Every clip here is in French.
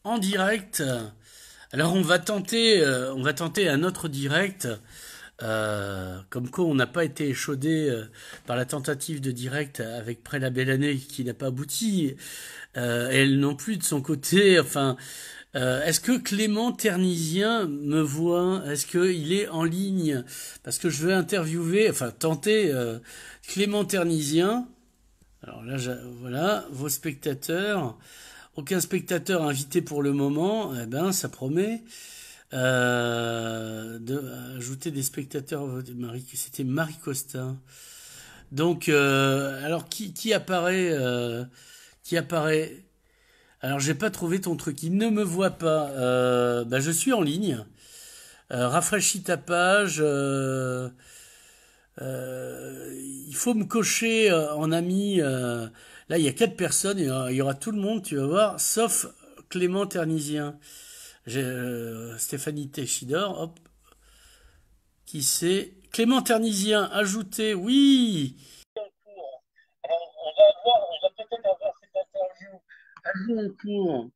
en direct. Alors on va tenter un autre direct. Comme quoi on n'a pas été échaudé par la tentative de direct avec Près la belle année qui n'a pas abouti. Elle non plus de son côté. Enfin, est-ce que Clément Ternisien me voit? Est-ce qu'il est en ligne? Parce que je veux interviewer, enfin tenter Clément Ternisien. Alors là, voilà, vos spectateurs. Aucun spectateur invité pour le moment. Eh ben, ça promet. De ajouter des spectateurs. C'était Marie Costa. Donc, alors qui apparaît? Qui apparaît? Alors, j'ai pas trouvé ton truc. Il ne me voit pas. Ben, je suis en ligne. Rafraîchis ta page. Il faut me cocher en ami. Là, il y a quatre personnes. Il y aura tout le monde, tu vas voir, sauf Clément Ternisien. J'ai Stéphanie Téchidor, hop, qui c'est Clément Ternisien, ajouté, oui. On va peut-être avoir cette interview. Ajout en cours.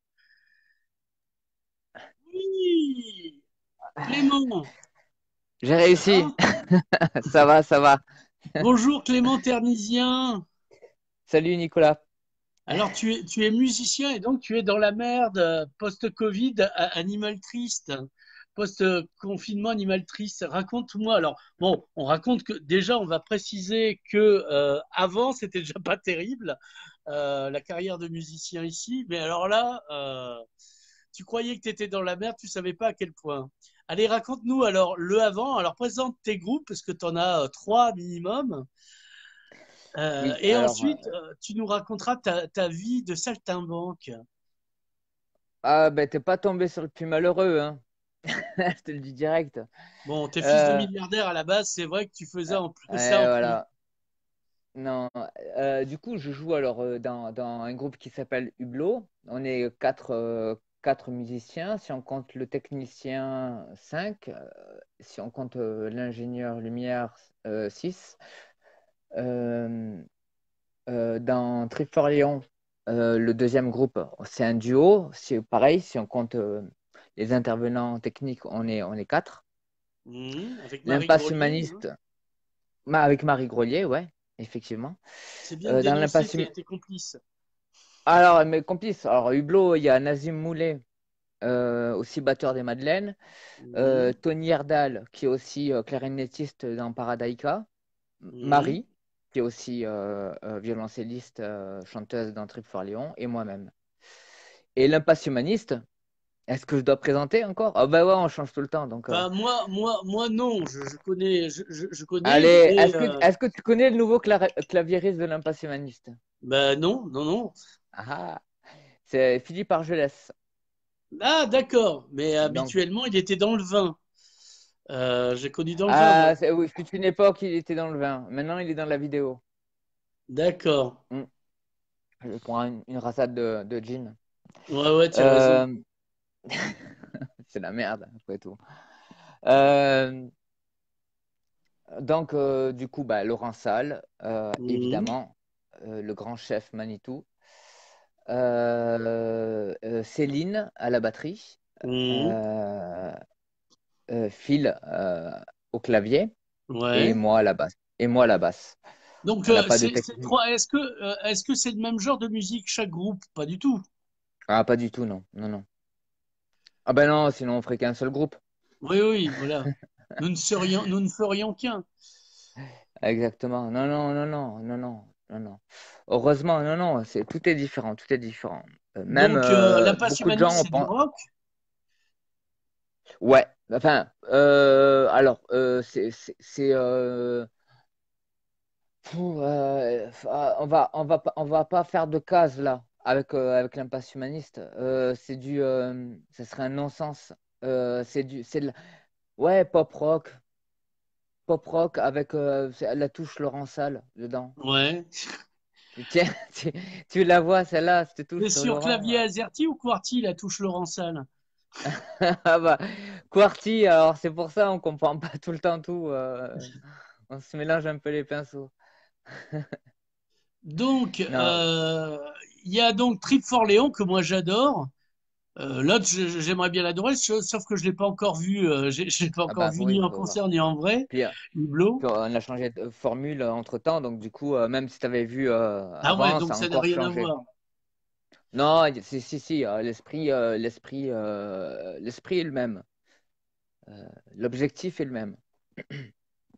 Oui, Clément, J'ai ça réussi. va? Ça va, ça va. Bonjour Clément Ternisien. Salut Nicolas. Alors tu es musicien et donc tu es dans la merde post-Covid, animal triste, post-confinement animal triste. Raconte-moi. Alors bon, on raconte que déjà on va préciser que avant c'était déjà pas terrible la carrière de musicien ici, mais alors là tu croyais que tu étais dans la merde, tu savais pas à quel point. Allez, raconte-nous alors le avant. Alors présente tes groupes parce que tu en as trois minimum. Oui, Et ensuite, tu nous raconteras ta vie de saltimbanque. ben t'es pas tombé sur le plus malheureux, hein. Je te le dis direct. Bon, t'es fils de Euh, milliardaire à la base, c'est vrai que tu faisais en plus ça ouais, en plus. voilà. Non, du coup, je joue alors dans un groupe qui s'appelle Hublot. On est quatre musiciens. Si on compte le technicien, 5. Si on compte l'ingénieur lumière, 6. Dans Trip for Lyon, le deuxième groupe, c'est un duo. C'est pareil, si on compte les intervenants techniques, on est 4. Avec Marie L'impasse Grelier, hein. humaniste, avec Marie Grelier, ouais, effectivement. C'est bien de Dans dénoncer l'impasse tes complices. Alors, mes complices, alors Hublot, il y a Nazim Moulet, aussi batteur des Madeleines. Mhm, Tony Erdal, qui est aussi clarinettiste dans Paradaïka. mhm. Marie, qui est aussi violoncelliste, chanteuse dans Trip for Lyon. Et moi-même. Et l'impasse humaniste, est-ce que je dois présenter encore? Ah bah ouais, on change tout le temps. Donc, Bah moi non, je connais, je connais, allez, mais est-ce que tu connais le nouveau claviériste de l'impasse humaniste? bah non, non, non. Ah, ah, c'est Philippe Argelès. Ah d'accord, mais Donc, habituellement il était dans le vin. J'ai connu dans le vin moi. oui, fut une époque, il était dans le vin. Maintenant, il est dans la vidéo. D'accord. Hmm. Je prends une rassade de gin. Ouais, ouais, tu as raison. Euh, c'est la merde, après tout. Euh, du coup, bah, Laurent Salle, Mhm, évidemment, le grand chef Manitou. Céline à la batterie. mhm. Euh, Phil au clavier. Et Ouais. moi à la basse. Et moi à la basse. Donc, On n'a pas de c'est technique. trois. Est-ce que c'est le même genre de musique chaque groupe? Pas du tout. Ah, pas du tout, non. Non, non. Ah ben non, sinon on ferait qu'un seul groupe. Oui, oui, voilà. Nous ne ferions qu'un. Exactement. Non, non, non, non, non, non, non, non. Heureusement, non, non, tout est différent, tout est différent. Même Donc, la passe beaucoup de humaniste, gens c'est du pensent. rock. Ouais, enfin, alors, on va pas faire de cases là avec l'impasse humaniste. Ça serait un non-sens. Ouais, pop rock avec la touche Laurent Salle dedans. Ouais. Tiens, tu, tu la vois celle-là, cette C'est touche de sur Laurent. clavier AZERTY ou QWERTY, la touche Laurençal? Ah bah, QWERTY, alors c'est pour ça on comprend pas tout le temps tout. On se mélange un peu les pinceaux. Donc, Non, il y a donc Trip for Léon, que moi j'adore. L'autre, j'aimerais bien l'adorer, sauf que je l'ai pas encore vu. Je l'ai pas Ah encore bah vu oui, ni en faut voir. concert ni en vrai. Puis, Hublot. puis on a changé de formule entre-temps, donc du coup, même si tu avais vu Ah ouais, avant, donc ça a ça n'a encore rien à changé. voir. Non, si, l'esprit est le même. L'objectif est le même.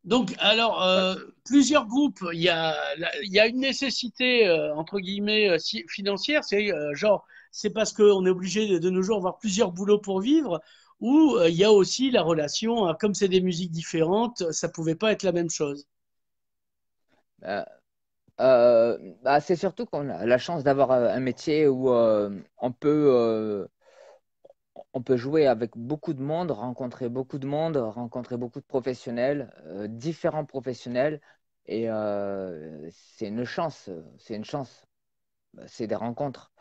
Donc, alors, Voilà. plusieurs groupes, il y a une nécessité, entre guillemets, financière, c'est genre, c'est parce qu'on est obligé de nos jours d'avoir plusieurs boulots pour vivre, ou il y a aussi la relation, comme c'est des musiques différentes, ça pouvait pas être la même chose. Euh, Bah, c'est surtout qu'on a la chance d'avoir un métier où on peut jouer avec beaucoup de monde, rencontrer beaucoup de professionnels, différents professionnels, et c'est une chance, c'est une chance, c'est des rencontres.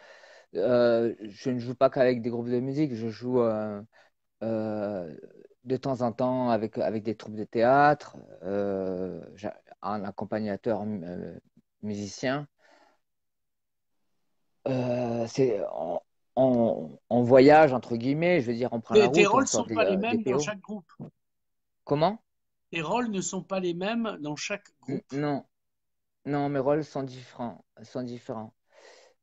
Je ne joue pas qu'avec des groupes de musique, je joue euh, de temps en temps avec des troupes de théâtre, j'ai un accompagnateur musicien. On voyage, entre guillemets, je veux dire, on prend la Tes route, on rôles sort sont pas les des mêmes dans PO. chaque groupe. Comment? Tes rôles ne sont pas les mêmes dans chaque groupe. Non, non, mes rôles sont différents, sont différents.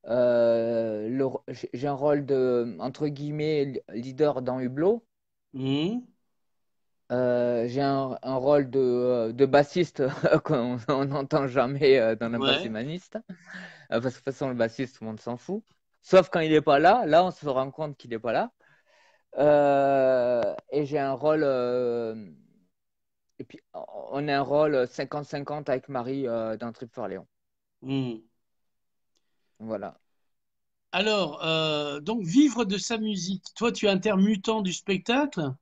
J'ai un rôle de, entre guillemets, leader dans Hublot. Mhm. J'ai un rôle de bassiste qu'on n'entend jamais dans un basse Ouais. humaniste. Parce que de toute façon, le bassiste, tout le monde s'en fout. Sauf quand il n'est pas là. Là, on se rend compte qu'il n'est pas là. Et j'ai un rôle. Et puis, on a un rôle 50-50 avec Marie dans Trip for Léon. Mhm. Voilà. Alors, donc vivre de sa musique. Toi, tu es intermittent du spectacle.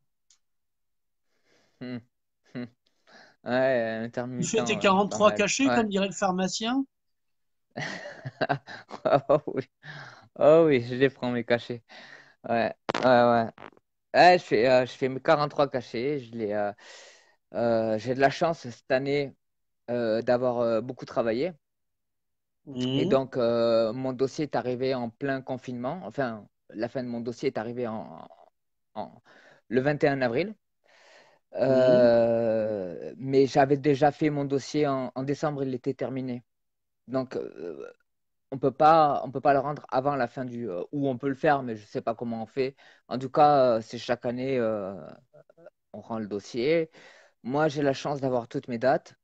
Hmm. Hmm. Ouais, Tu intermittent, fais tes ouais, pas 43 mal. cachets, Ouais. comme dirait le pharmacien. Oh oui. Oh oui, je les prends, mes cachets. Ouais, ouais, ouais. Ouais, je fais mes 43 cachets. J'ai de la chance cette année d'avoir beaucoup travaillé. Et Mhm. donc, mon dossier est arrivé en plein confinement. Enfin, la fin de mon dossier est arrivée en- le 21 avril. Mhm. Mais j'avais déjà fait mon dossier en décembre, il était terminé. Donc, on peut pas le rendre avant la fin ou on peut le faire, mais je sais pas comment on fait. En tout cas, c'est chaque année, on rend le dossier. Moi, j'ai la chance d'avoir toutes mes dates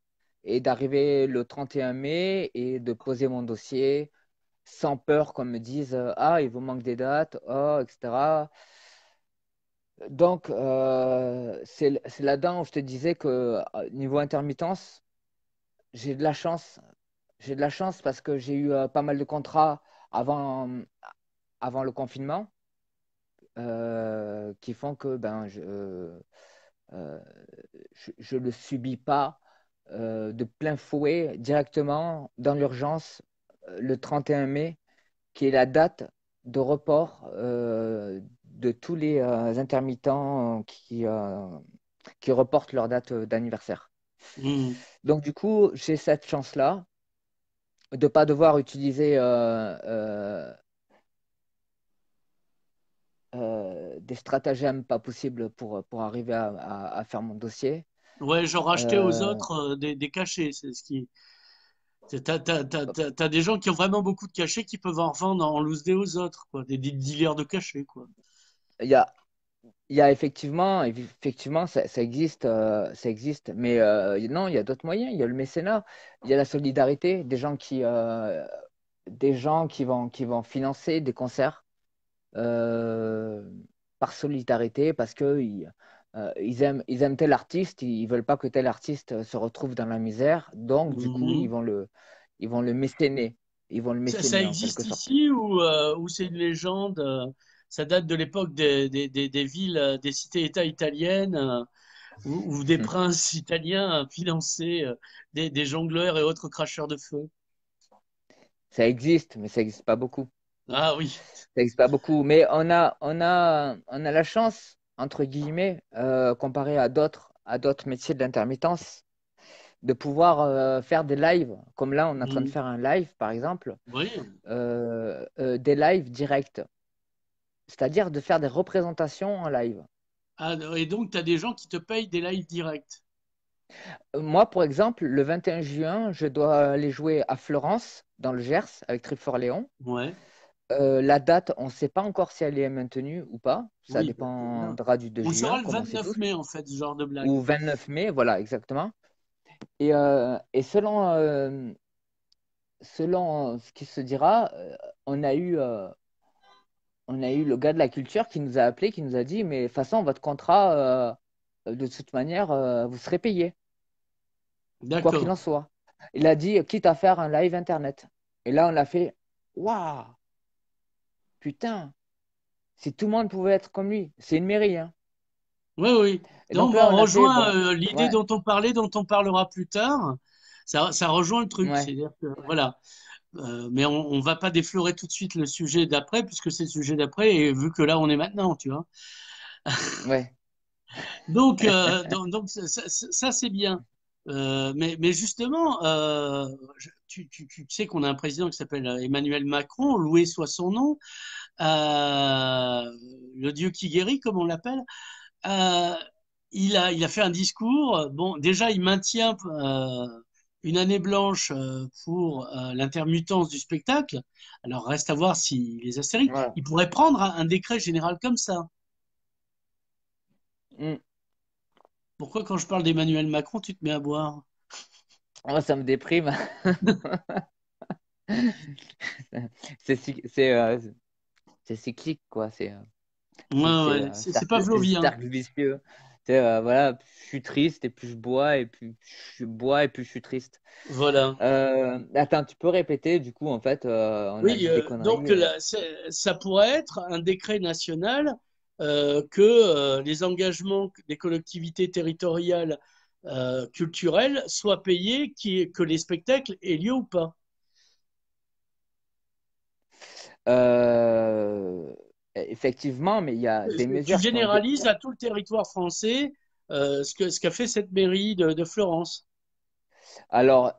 et d'arriver le 31 mai et de poser mon dossier sans peur qu'on me dise ah, il vous manque des dates, oh, etc. Donc, c'est là-dedans où je te disais que niveau intermittence, j'ai de la chance. J'ai de la chance parce que j'ai eu pas mal de contrats avant, avant le confinement qui font que euh, je le subis pas de plein fouet directement dans l'urgence le 31 mai, qui est la date de report de tous les intermittents qui reportent leur date d'anniversaire. Mhm. Donc du coup, j'ai cette chance-là de ne pas devoir utiliser des stratagèmes pas possibles pour arriver à faire mon dossier. Ouais, genre acheter aux Euh, autres des cachets, c'est ce qui. T'as des gens qui ont vraiment beaucoup de cachets qui peuvent en revendre en loose day aux autres, quoi. Des dealers de cachets, quoi. Il y a, il y a effectivement ça existe, mais non, il y a d'autres moyens. Il y a le mécénat, il y a la solidarité, des gens qui vont financer des concerts euh, par solidarité parce que ils aiment tel artiste, ils veulent pas que tel artiste se retrouve dans la misère, donc du coup Mhm. ils vont le mécéner, ils vont le Ça mécéner en quelque existe sorte. ici ou c'est une légende? Ça date de l'époque des villes, des cités-États italiennes où des princes italiens finançaient des jongleurs et autres cracheurs de feu. Ça existe, mais ça existe pas beaucoup. Ah oui. Ça existe pas beaucoup, mais on a la chance, entre guillemets, comparé à d'autres métiers de l'intermittence, de pouvoir faire des lives, comme là, on est en train de Mhm. faire un live, par exemple, Oui. des lives directs. c'est-à-dire de faire des représentations en live. Ah, et donc, tu as des gens qui te payent des lives directs. Moi, pour exemple, le 21 juin, je dois aller jouer à Florence, dans le Gers, avec Trip for Léon. Ouais. La date, on ne sait pas encore si elle est maintenue ou pas. Ça Oui, non. dépendra du 2 On sera juin, le comme on sait 29 tous. mai, en fait, ce genre de Ou blague. 29 mai, voilà, exactement. Et selon ce qui se dira, on a eu, euh, on a eu le gars de la culture qui nous a appelé, qui nous a dit, mais de toute façon, votre contrat, de toute manière, vous serez payé, quoi qu'il D'accord. en soit. Il a dit, quitte à faire un live internet. Et là, on a fait, waouh, putain, si tout le monde pouvait être comme lui, c'est une mairie, hein. Oui, oui. Et Donc, donc là, on on a fait, rejoint bon, l'idée ouais, dont on parlait, dont on parlera plus tard. Ça rejoint le truc. ouais, C'est-à-dire que, voilà. Mais on ne va pas déflorer tout de suite le sujet d'après, puisque c'est le sujet d'après, et vu que là, on est maintenant, tu vois. ouais. Donc, ça, c'est bien. Mais justement, tu sais qu'on a un président qui s'appelle Emmanuel Macron, loué soit son nom, le Dieu qui guérit, comme on l'appelle. Euh, il a fait un discours. Bon, déjà, il maintient une année blanche pour l'intermittence du spectacle. Alors, reste à voir s'il les astérie. Voilà. Il pourrait prendre un décret général comme ça. Mm. Pourquoi, quand je parle d'Emmanuel Macron, tu te mets à boire? Moi, ça me déprime. C'est cyclique, quoi. Ouais, ouais, c'est C'est pavlovien. cercle vicieux. Voilà, je suis triste et plus je bois et plus je bois et plus je suis triste. Voilà. Attends, tu peux répéter, du coup, en fait, on a Oui, dit des donc conneries. là, ça pourrait être un décret national que les engagements des collectivités territoriales culturelles soient payés, que les spectacles aient lieu ou pas. Euh, Effectivement, mais il y a des Tu mesures qui ont été. généralises à tout le territoire français ce qu'a fait cette mairie de Florence. Alors,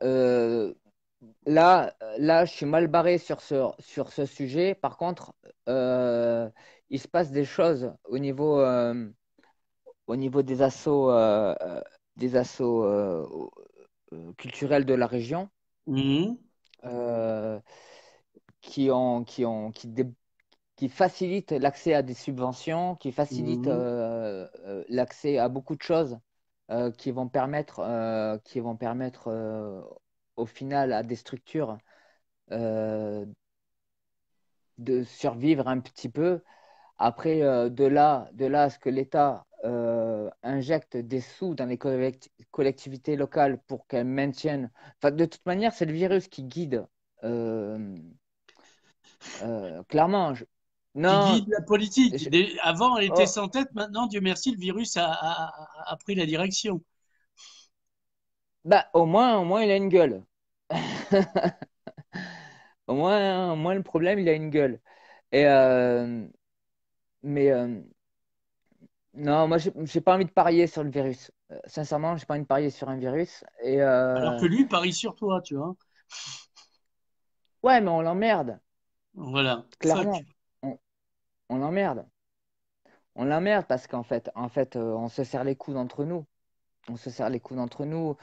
là, je suis mal barré sur ce sujet. Par contre, il se passe des choses au niveau des assos culturels de la région Mhm. euh, qui facilitent l'accès à des subventions, qui facilitent Mhm. l'accès à beaucoup de choses qui vont permettre au final à des structures euh, de survivre un petit peu. Après, de là à ce que l'État injecte des sous dans les collectivités locales pour qu'elles maintiennent. Enfin, de toute manière, c'est le virus qui guide. euh, Clairement. Qui Non. guide la politique. je- Avant, elle était oh, sans tête. Maintenant, Dieu merci, le virus a pris la direction. Bah, au moins, il a une gueule. Au moins, le problème, il a une gueule. Et, mais non, moi, j'ai pas envie de parier sur le virus. Sincèrement, j'ai pas envie de parier sur un virus. Alors que lui parie sur toi, tu vois. Ouais, mais on l'emmerde. Voilà. Fuck. Clairement, on l'emmerde. On l'emmerde parce on se serre les coudes entre nous. On se serre les coudes entre nous,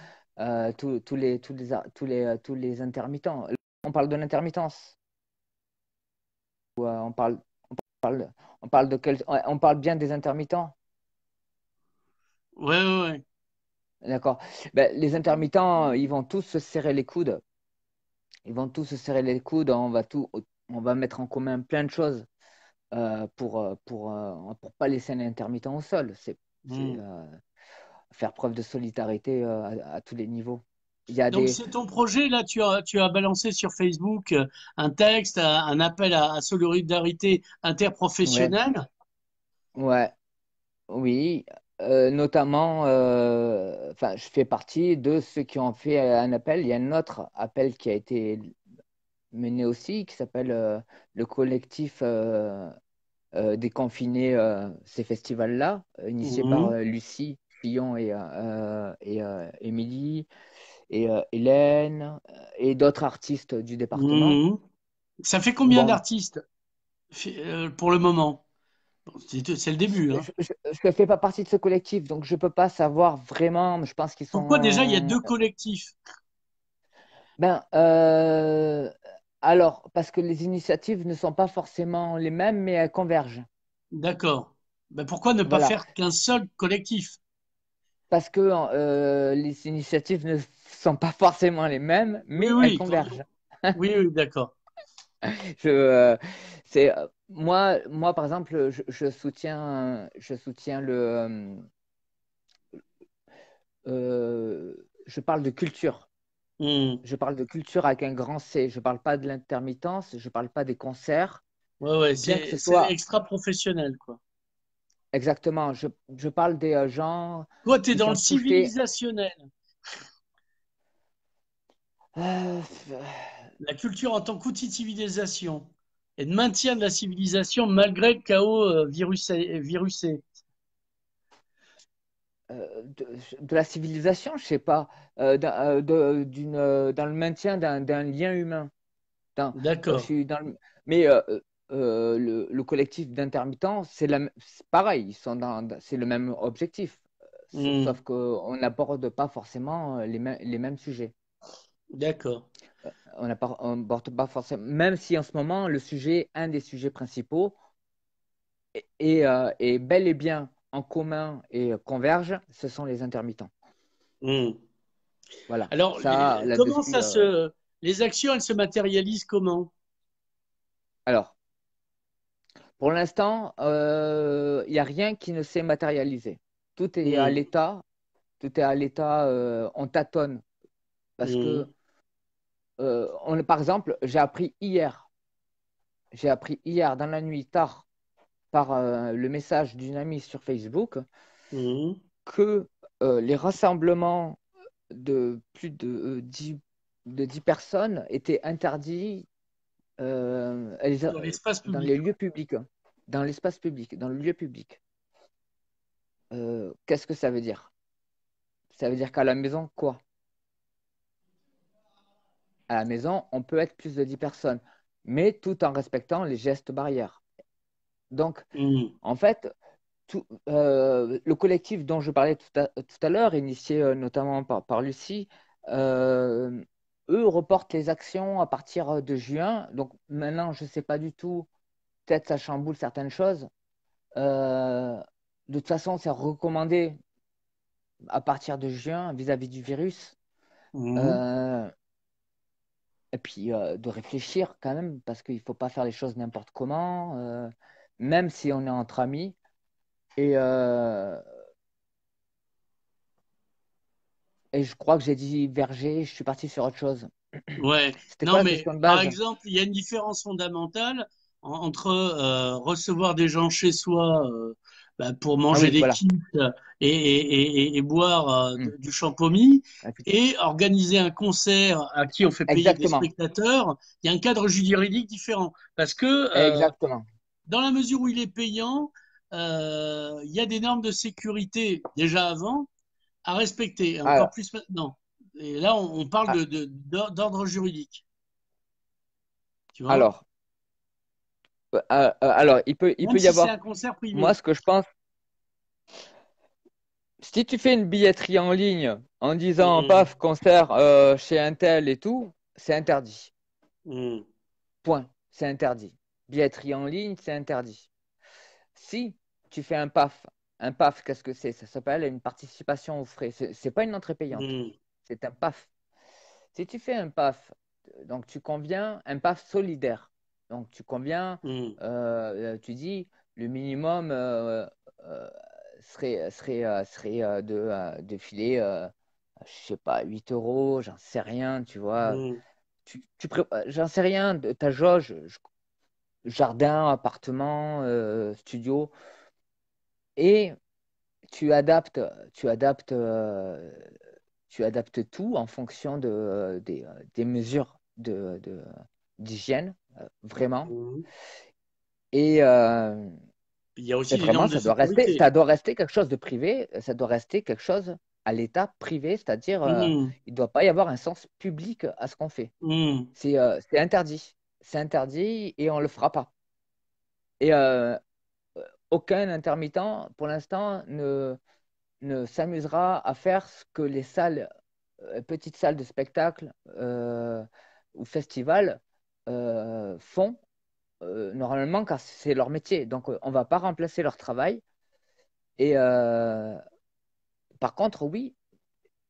tous les intermittents. On parle de l'intermittence. On parle, ouais, on parle bien des intermittents. Ouais, ouais, ouais. D'accord. Ben, les intermittents, ils vont tous se serrer les coudes. Ils vont tous se serrer les coudes. On va mettre en commun plein de choses pour pas laisser un intermittent au sol. C'est Hmm. faire preuve de solidarité à tous les niveaux. Il y a Donc, des, c'est ton projet, là, tu as balancé sur Facebook un texte, un appel à solidarité ouais, interprofessionnelle. ouais, oui, notamment, enfin, je fais partie de ceux qui ont fait un appel. Il y a un autre appel qui a été mené aussi, qui s'appelle le collectif déconfiner ces festivals-là, initié par Mhm. Lucie Fillon et Émilie et Hélène et d'autres artistes du département. Mhm. Ça fait combien Bon, d'artistes pour le moment? C'est le début, hein. Je ne fais pas partie de ce collectif, donc je ne peux pas savoir vraiment. Je pense qu'ils Pourquoi déjà il y a sont. deux collectifs? Ben, alors, parce que les initiatives ne sont pas forcément les mêmes, mais elles convergent. D'accord. Ben, pourquoi ne pas Voilà. faire qu'un seul collectif? Parce que les initiatives ne sont pas forcément les mêmes, Oui, mais elles oui, convergent. oui, oui, d'accord. Je, c'est, moi, par exemple, je soutiens je parle de culture. Hmm. Je parle de culture avec un grand C. Je parle pas de l'intermittence, je parle pas des concerts, Ouais, ouais, bien que ce c'est soit extra professionnel, quoi. exactement. Je parle des gens Toi, tu es qui dans le sont touchés. civilisationnel. Euh, La culture en tant qu'outil de civilisation et de maintien de la civilisation malgré le chaos virusé. de la civilisation, je sais pas, dans le maintien d'un lien humain. Je D'accord. suis mais le collectif d'intermittents, c'est pareil, c'est le même objectif, Hmm. sauf qu'on n'aborde pas forcément les mêmes sujets. D'accord. On n'aborde pas forcément, même si en ce moment, un des sujets principaux est bel et bien en commun et converge, ce sont les intermittents. Hmm. Voilà, Alors, ça, comment là-dessus. ça se... Les actions, elles se matérialisent comment? Alors, pour l'instant, il n'y a rien qui ne s'est matérialisé. Tout est à Hmm. l'état, tout est à l'état, on tâtonne. Parce que, Hmm. par exemple, j'ai appris hier dans la nuit tard par le message d'une amie sur Facebook Hmm. que les rassemblements de plus de 10 personnes étaient interdits Dans l'espace dans public. les lieux publics, dans l'espace public, dans le lieu public. Qu'est-ce que ça veut dire? Ça veut dire qu'à la maison, quoi? À la maison, on peut être plus de 10 personnes, mais tout en respectant les gestes barrières. Donc, Hmm. en fait, le collectif dont je parlais tout à l'heure, initié notamment par Lucie, euh, eux reportent les actions à partir de juin. Donc maintenant, je ne sais pas du tout, peut-être ça chamboule certaines choses. Euh, de toute façon, c'est recommandé à partir de juin vis-à-vis du virus. Hmm. Euh, et puis de réfléchir quand même, parce qu'il ne faut pas faire les choses n'importe comment, même si on est entre amis. Et, euh, et je crois que j'ai dit verger, je suis parti sur autre chose. Ouais. C'était quoi Non, la mais question de par base? exemple, il y a une différence fondamentale entre recevoir des gens chez soi bah, pour Ah manger oui, des voilà. quiches et boire Hmm. du champomis Effectivement. et organiser un concert à qui on fait payer des Exactement. spectateurs. Il y a un cadre juridique différent parce que Exactement. dans la mesure où il est payant, il y a des normes de sécurité déjà avant à respecter, et encore Alors, plus maintenant. Et là, on parle ah, d'ordre juridique, tu vois? alors, alors, il Même peut y si c'est un avoir, concert moi, privé. ce que je pense, si tu fais une billetterie en ligne en disant, Mmh, paf, concert chez Intel et tout, c'est interdit. mmh, Point. C'est interdit. Billetterie en ligne, c'est interdit. Si tu fais un PAF, qu'est-ce que c'est? Ça s'appelle une participation aux frais. C'est pas une entrée payante. mmh, C'est un PAF. Si tu fais un PAF, donc tu conviens un PAF solidaire. Donc tu conviens, mmh, tu dis le minimum euh, serait de filer, je sais pas, 8 euros, j'en sais rien, tu vois. mmh, J'en sais rien, de ta jauge, jardin, appartement, studio, et tu adaptes, tu adaptes, euh, tu adaptes tout en fonction des mesures d'hygiène, vraiment. mmh. Et, euh, Il y a et aussi des vraiment, normes de sécurité. ça doit rester quelque chose de privé, ça doit rester quelque chose à l'état privé, c'est-à-dire Mmh, il ne doit pas y avoir un sens public à ce qu'on fait. mmh, C'est interdit. C'est interdit et on ne le fera pas. Et aucun intermittent, pour l'instant, ne s'amusera à faire ce que les salles, petites salles de spectacle ou festivals font normalement car c'est leur métier. Donc, on ne va pas remplacer leur travail. Et par contre, oui,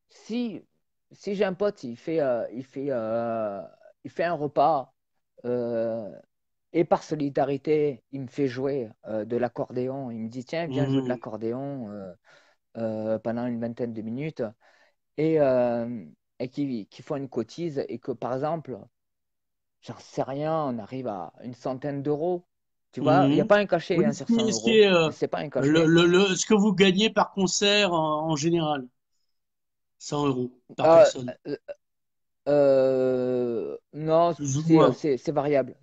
si, si j'ai un pote, il fait un repas euh, et par solidarité, il me fait jouer de l'accordéon. Il me dit, tiens, viens jouer de Mhm. l'accordéon pendant une vingtaine de minutes et, qui font une cotise et que, par exemple, j'en sais rien, on arrive à une centaine d'euros. Tu vois, il n'y a Mhm. pas un cachet Oui, hein, sur 100 euros. C'est pas un cachet. ce que vous gagnez par concert en général, 100 euros par Euh, personne, euh, non, plus ou moins. c'est variable.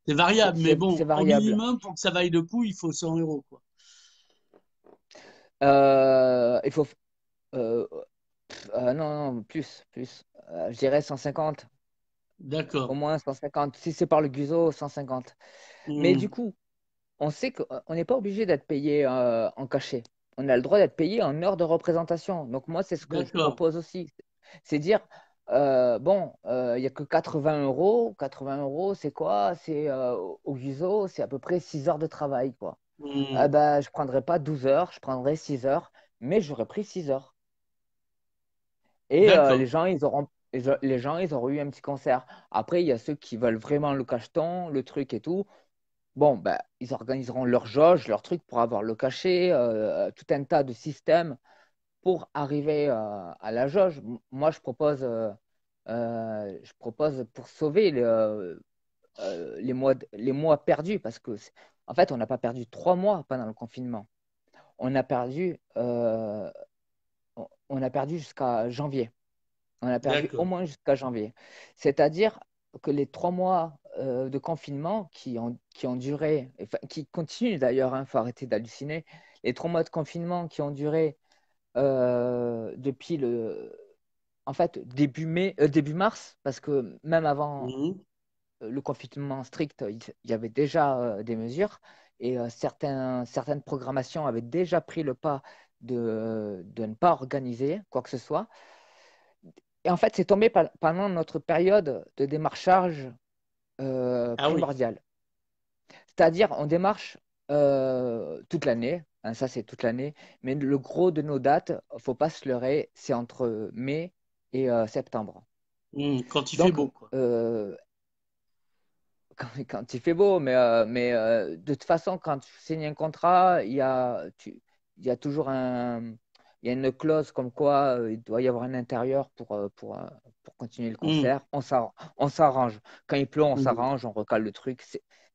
C'est variable, mais C'est bon, au variable. minimum, pour que ça vaille le coup, il faut 100 euros, quoi. Il faut. euh, non, non, plus. Je dirais 150. Au D'accord. moins 150. Si c'est par le Guzo, 150. Mais du Mhm. coup, on sait qu'on n'est pas obligé d'être payé en cachet. On a le droit d'être payé en heure de représentation. Donc moi, c'est ce que je D'accord. propose aussi. C'est dire, bon, il n'y a que 80 euros. 80 euros, c'est quoi? C'est au Guzo, c'est à peu près 6 heures de travail, quoi. Ah Mhm. ben, je ne prendrais pas 12 heures, je prendrais 6 heures, mais j'aurais pris 6 heures. Et D'accord. les gens, ils auront eu un petit concert. Après, il y a ceux qui veulent vraiment le cacheton, le truc et tout. Bon, ben, ils organiseront leur jauge, leur truc pour avoir le cachet, tout un tas de systèmes pour arriver à la jauge. Moi, je propose pour sauver les mois perdus, parce que, en fait, on n'a pas perdu 3 mois pendant le confinement. On a perdu, on a perdu jusqu'à janvier. On a perdu au D'accord. moins jusqu'à janvier. C'est-à-dire que les 3 mois de confinement qui ont duré, enfin, qui continuent d'ailleurs, il faut arrêter d'halluciner, les 3 mois de confinement qui ont duré depuis en fait, début mars, parce que même avant Mhm. le confinement strict, il y avait déjà des mesures et certaines programmations avaient déjà pris le pas de ne pas organiser quoi que ce soit. Et en fait, c'est tombé pendant notre période de démarchage Ah oui. primordiale. C'est-à-dire, on démarche toute l'année, hein, ça c'est toute l'année, mais le gros de nos dates, faut pas se leurrer, c'est entre mai et septembre. Mhm. Quand il fait Donc, beau, quoi. quand il fait beau, de toute façon, quand tu signes un contrat, il y a toujours il y a une clause comme quoi il doit y avoir un intérieur pour continuer le Mhm. concert. On s'arrange. Quand il pleut, on Mhm. s'arrange, on recale le truc.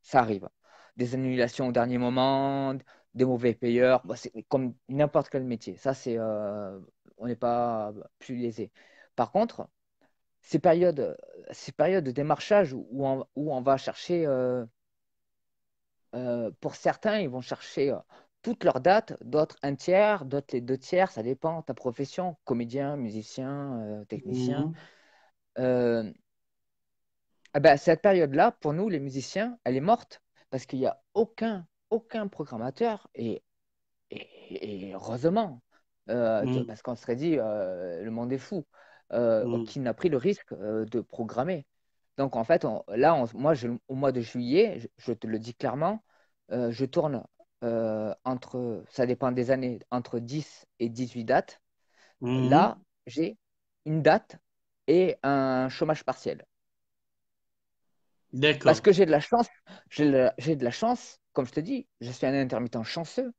Ça arrive. Des annulations au dernier moment, des mauvais payeurs, bah, c'est comme n'importe quel métier. On n'est pas plus lésé. Par contre, ces périodes, ces périodes de démarchage où on va chercher, pour certains, ils vont chercher toutes leurs dates, d'autres un tiers, d'autres les deux tiers, ça dépend de ta profession, comédien, musicien, technicien. Mhm. Euh, ah ben, cette période-là, pour nous, les musiciens, elle est morte parce qu'il n'y a aucun programmateur et heureusement, Mhm. parce qu'on serait dit, le monde est fou, Mhm. qui n'a pris le risque de programmer. Donc en fait, moi, au mois de juillet, je te le dis clairement, je tourne ça dépend des années, entre 10 et 18 dates. Mhm. Là, j'ai une date et un chômage partiel. Parce D'accord. que j'ai de la chance, j'ai de la chance, comme je te dis, je suis un intermittent chanceux.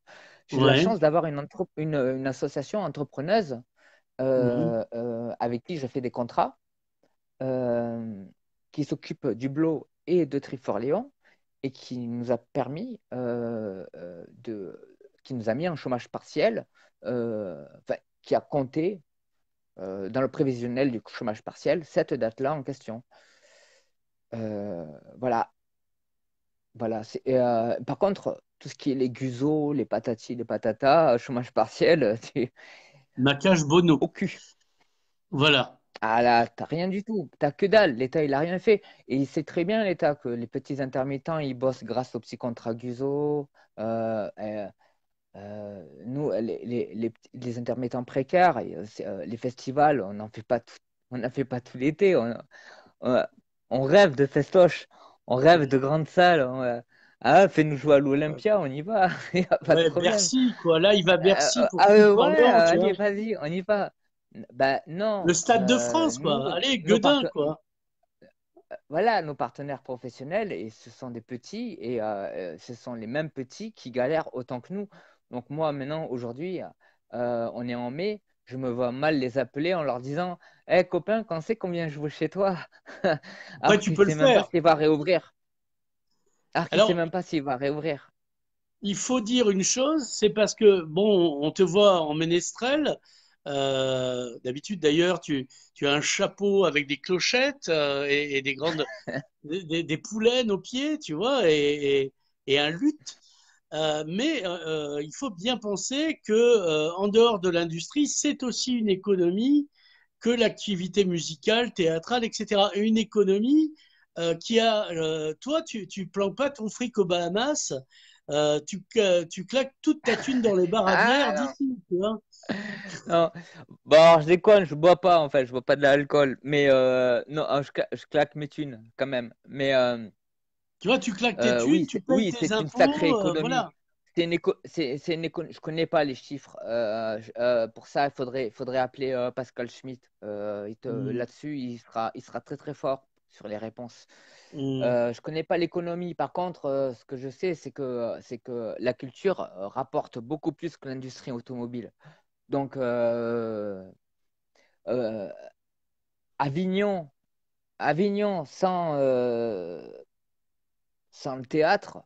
J'ai de la Ouais. chance d'avoir une association entrepreneuse Mhm. avec qui je fais des contrats, euh, qui s'occupe du Blo et de Triforléon et qui nous a permis qui nous a mis en chômage partiel, enfin, qui a compté dans le prévisionnel du chômage partiel cette date-là en question. Euh, voilà, voilà. Par contre, tout ce qui est les guzos, les patatis, les patatas, chômage partiel, c'est Nakash Bono. au cul. Voilà. Ah là, t'as rien du tout. T'as que dalle. L'État, il a rien fait. Et il sait très bien, l'État, que les petits intermittents, ils bossent grâce au petit contrat Guzo. Nous, les intermittents précaires, les festivals, on n'en fait pas tout l'été. On- on rêve de festoche. On rêve de grandes salles. Ah, fais-nous jouer à l'Olympia, on y va. Il n'y a pas de Ouais, problème. Bercy, quoi. Là, il va Bercy pour Ouais, Flipperland, tu allez, vois. vas-y, on y va. Bah Le non, Stade de France, nous, quoi. Allez, nos Guedin, partenaires, quoi. voilà, nos partenaires professionnels, et ce sont des petits, et ce sont les mêmes petits qui galèrent autant que nous. Donc moi, maintenant, aujourd'hui, on est en mai, je me vois mal les appeler en leur disant, hé copain, quand c'est qu'on vient jouer chez toi? Après, Alors tu qu'il peux le sait même pas faire. s'il va réouvrir. Alors qu'il sait Alors, même pas s'il va réouvrir. il faut dire une chose, c'est parce que, bon, on te voit en ménestrel. D'habitude, d'ailleurs, tu as un chapeau avec des clochettes et des grandes, des poulaines aux pieds, tu vois, et un luth. Mais il faut bien penser que en dehors de l'industrie, c'est aussi une économie que l'activité musicale, théâtrale, etc. Et une économie qui a, toi, tu plantes pas ton fric aux Bahamas, tu claques toute ta thune dans les bars à bière Ah d'ici, tu vois. non, bon, alors, je déconne, je bois pas en fait, je bois pas de l'alcool, mais non, je claque mes thunes quand même. Mais Tu vois, tu claques tes thunes, oui, tu payes oui, tes c'est une sacrée impôts, économie. voilà. C'est une je connais pas les chiffres. Pour ça, faudrait appeler Pascal Schmitt. Mm, Là-dessus, il sera très très fort sur les réponses. mm. Je connais pas l'économie. Par contre, ce que je sais, c'est que la culture rapporte beaucoup plus que l'industrie automobile. Donc, euh, Avignon, Avignon sans le théâtre,